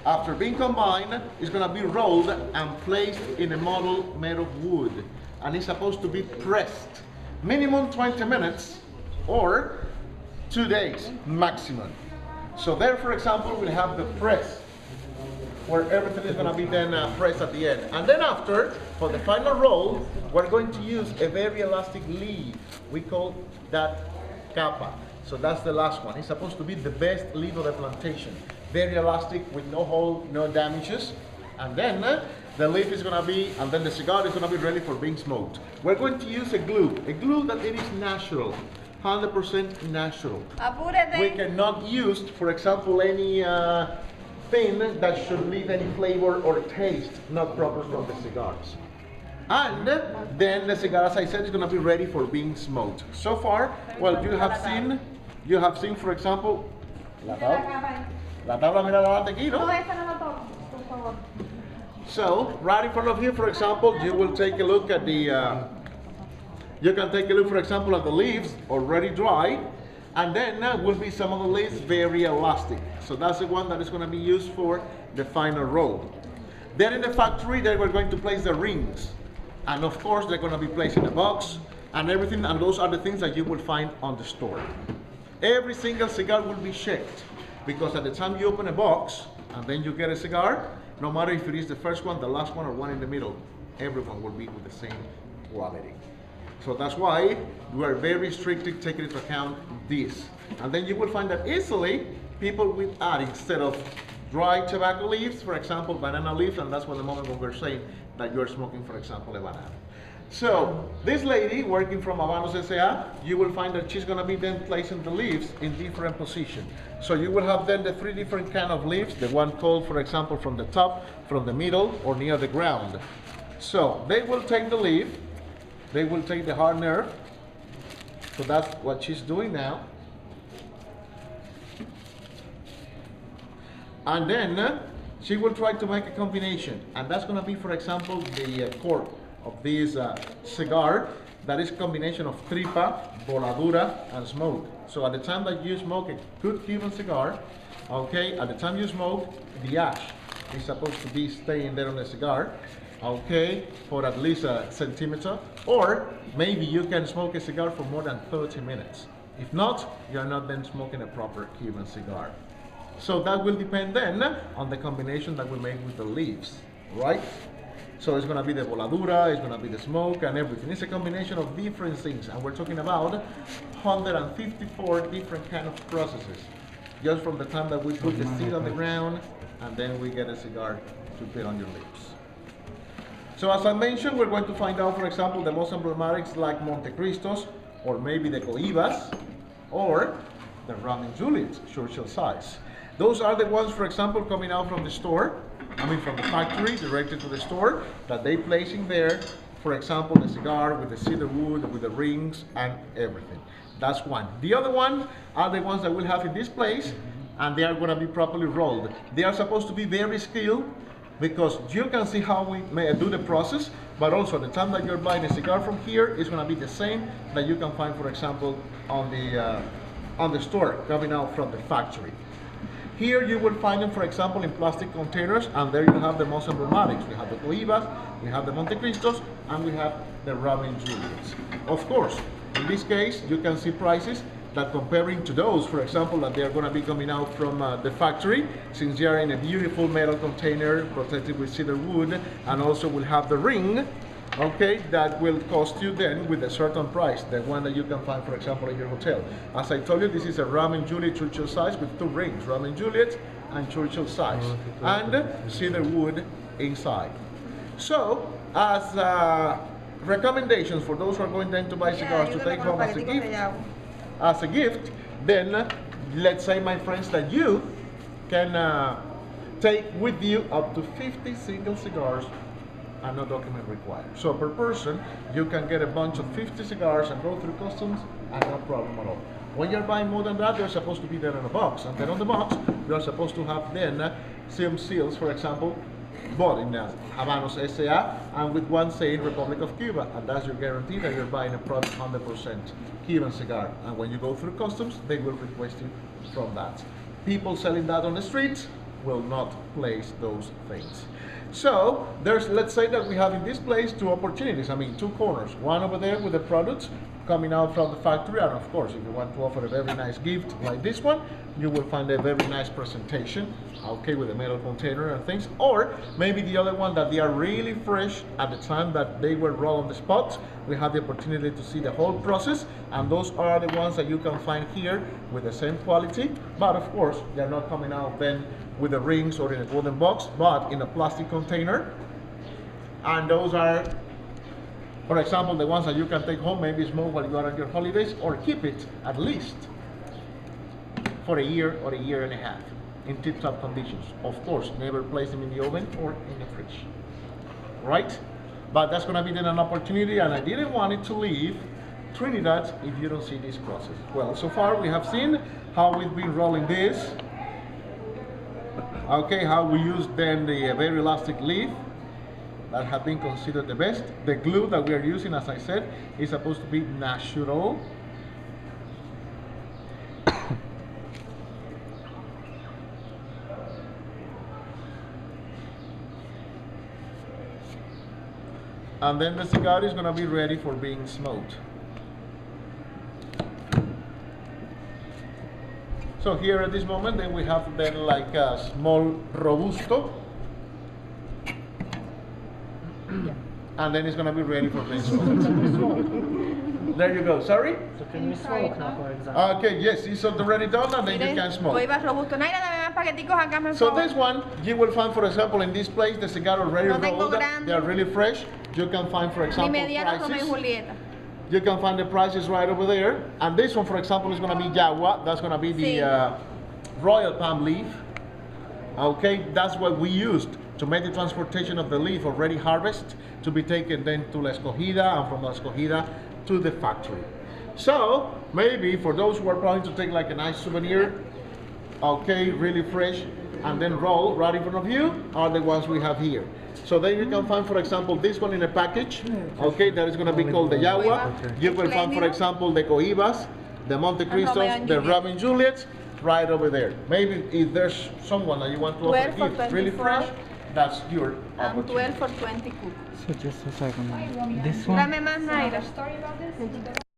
After being combined, it's going to be rolled and placed in a model made of wood. And it's supposed to be pressed. Minimum 20 minutes or 2 days maximum. So there, for example, we'll have the press, where everything is going to be then pressed at the end. And then after, for the final roll, we're going to use a very elastic leaf. We call that capa. So that's the last one. It's supposed to be the best leaf of the plantation. Very elastic, with no hole, no damages. And then the leaf is going to be, and then the cigar is going to be ready for being smoked. We're going to use a glue that it is natural, 100% natural. We cannot use, for example, any thing that should leave any flavor or taste not proper from the cigars. And then the cigar, as I said, is going to be ready for being smoked. So far, well, you have seen, for example, la tabla, mira adelante aquí, ¿no? So, right in front of you, for example, you will take a look at the, you can take a look, for example, at the leaves already dry, and then will be some of the leaves very elastic. So that's the one that is going to be used for the final roll. Then in the factory, they were going to place the rings. And of course, they're going to be placed in a box and everything, and those are the things that you will find on the store. Every single cigar will be checked, because at the time you open a box and then you get a cigar, no matter if it is the first one, the last one, or one in the middle, everyone will be with the same quality. So that's why we are very strictly taking into account this. And then you will find that easily people will add, instead of dry tobacco leaves, for example, banana leaves, and that's what the moment when we're saying that you're smoking, for example, a banana. So this lady working from Habanos S.A., you will find that she's going to be then placing the leaves in different positions. So you will have then the 3 different kind of leaves, the one called, for example, from the top, from the middle, or near the ground. So they will take the leaf, they will take the hard nerve. So that's what she's doing now. And then she will try to make a combination, and that's going to be, for example, the cork of this cigar. That is a combination of tripa, voladura, and smoke. So at the time that you smoke a good Cuban cigar, okay, at the time you smoke, the ash is supposed to be staying there on the cigar, okay, for at least a centimeter, or maybe you can smoke a cigar for more than 30 minutes. If not, you're not then smoking a proper Cuban cigar. So that will depend then on the combination that we make with the leaves, right? So it's going to be the voladura, it's going to be the smoke and everything. It's a combination of different things, and we're talking about 154 different kind of processes, just from the time that we put the seed on the ground and then we get a cigar to put on your lips. So as I mentioned, we're going to find out, for example, the most emblematics like Montecristos, or maybe the Cohibas, or the Rum and Juliet, Churchill size. Those are the ones, for example, coming out from the store, from the factory, directly to the store, that they placing there, for example, the cigar with the cedar wood, with the rings and everything. That's one. The other ones are the ones that we'll have in this place, and they are going to be properly rolled. They are supposed to be very skilled, because you can see how we may do the process, but also at the time that you're buying a cigar from here, it's going to be the same that you can find, for example, on the store coming out from the factory. Here you will find them, for example, in plastic containers, and there you have the most emblematics. We have the Cohibas, we have the Montecristos, and we have the Rum and Juliets. Of course, in this case, you can see prices that, comparing to those, for example, that they are going to be coming out from the factory, since they are in a beautiful metal container protected with cedar wood, and also will have the ring, okay, that will cost you then with a certain price, the one that you can find, for example, in your hotel. As I told you, this is a Rum and Juliet Churchill size with 2 rings, Rum and Juliet and Churchill size, and cedar wood inside. So, as recommendations for those who are going then to buy cigars to take home as a gift, then let's say, my friends, that you can take with you up to 50 single cigars and no document required. So per person, you can get a bunch of 50 cigars and go through customs and no problem at all. When you're buying more than that, they're supposed to be there in a box, and then on the box, you're supposed to have then some seals, for example, bought in Habanos S.A. and with one saying Republic of Cuba, and that's your guarantee that you're buying a product 100% Cuban cigar. And when you go through customs, they will request you from that. People selling that on the streets will not place those things. So there's, let's say that we have in this place two opportunities. I mean, two corners. One over there with the products coming out from the factory, and of course, if you want to offer a very nice gift like this one, you will find a very nice presentation, okay, with a metal container and things. Or maybe the other one that they are really fresh at the time that they were rolled on the spot. We have the opportunity to see the whole process, and those are the ones that you can find here with the same quality, but of course, they're not coming out then with the rings or in a golden box, but in a plastic container. And those are, for example, the ones that you can take home, maybe smoke while you are on your holidays, or keep it at least for a year or a year and a half in tip-top conditions. Of course, never place them in the oven or in the fridge, right? But that's gonna be then an opportunity, and I didn't want it to leave Trinidad if you don't see this process. Well, so far we have seen how we've been rolling this, okay, how we use then the very elastic leaf that have been considered the best. The glue that we are using, as I said, is supposed to be natural. And then the cigar is going to be ready for being smoked. So here at this moment, then we have then like a small robusto. And then it's going to be ready for being smoked. There you go. Sorry? So can we smoke now, for example? Okay, yes, it's already done, and then you can smoke. robusto. Naira, dame más paqueticos acá, por So favor. this one, you will find, for example, in this place, the cigar already No tengo rolled. grande. They are really fresh. You can find, for Mi example, mediano Romeo y prices. Julieta. You can find the prices right over there. And this one, for example, is going to be Yagua. That's going to be the Sí. royal palm leaf. Okay, that's what we used to make the transportation of the leaf already harvested to be taken then to La Escogida, and from La Escogida to the factory. So maybe for those who are planning to take like a nice souvenir, okay, really fresh, and then roll right in front of you, are the ones we have here. So then you can find, for example, this one in a package, okay, that is going to be called the Yagua. You will find, for example, the Cohibas, the Monte Cristos, the Romeo and Juliets, right over there. Maybe if there's someone that you want to offer 12 for gift really 24. fresh, that's your And opportunity. 12 for 20 cookies. So just a second. This one? Dame más, Naira.